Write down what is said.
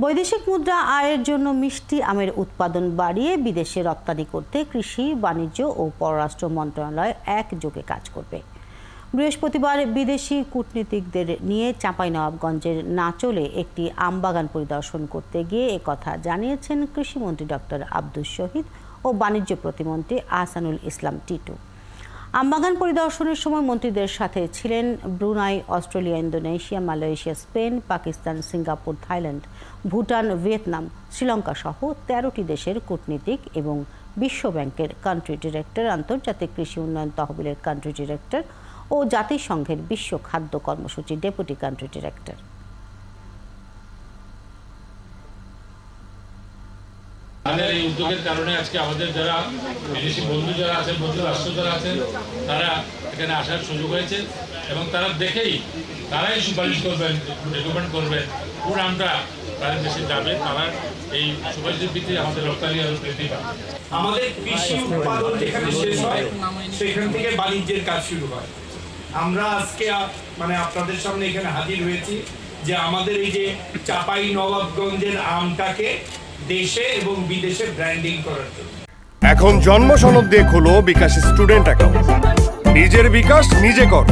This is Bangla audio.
বৈদেশিক মুদ্রা আয়ের জন্য মিষ্টি আমের উৎপাদন বাড়িয়ে বিদেশে রপ্তানি করতে কৃষি, বাণিজ্য ও পররাষ্ট্র মন্ত্রণালয় একযোগে কাজ করবে। বৃহস্পতিবার বিদেশি কূটনীতিকদের নিয়ে চাঁপাইনবাবগঞ্জের নাচলে একটি আমবাগান পরিদর্শন করতে গিয়ে একথা জানিয়েছেন কৃষিমন্ত্রী ডক্টর আব্দুস শহীদ ও বাণিজ্য প্রতিমন্ত্রী আহসানুল ইসলাম টিটু। আমবাগান পরিদর্শনের সময় মন্ত্রীদের সাথে ছিলেন Brunei, Australia, Indonesia, Malaysia, Spain, Pakistan, Singapore, Thailand, Bhutan, Vietnam, Sri Lanka সহ 13টি দেশের কূটনীতিক এবং বিশ্ব ব্যাংকের কান্ট্রি ডিরেক্টর, আন্তর্জাতিক কৃষি উন্নয়ন তহবিলের কান্ট্রি ডিরেক্টর ও জাতিসংঘের বিশ্ব খাদ্য কর্মসূচির ডেপুটি কান্ট্রি ডিরেক্টর। আমাদের এই উদ্যোগের কারণে আজকে আমাদের যারা বিদেশি বন্ধু যারা আছেন, বন্ধু রাষ্ট্র যারা আছেন, তারা এখানে আসার সুযোগ হয়েছে এবং তারা দেখেই তারাই সুপারিশ করবেন, রেকমেন্ড করবেন কোন আমটা তাদের দেশে যাবে। তারা এই সুপারিশের ভিত্তিতে আমাদের রপ্তানি আরো বৃদ্ধি পাবে। আমাদের কৃষি উৎপাদন যেখানে শেষ হয় সেখান থেকে বাণিজ্যের কাজ শুরু হয়। আমরা আজকে আপনাদের সামনে এখানে হাজির হয়েছি যে আমাদের এই যে চাঁপাইনবাবগঞ্জের আমটাকে দেশে এবং বিদেশে ব্র্যান্ডিং করার জন্য এখন জন্ম সনদ দিয়ে খোলো বিকাশ স্টুডেন্ট অ্যাকাউন্ট। নিজের বিকাশ নিজে কর।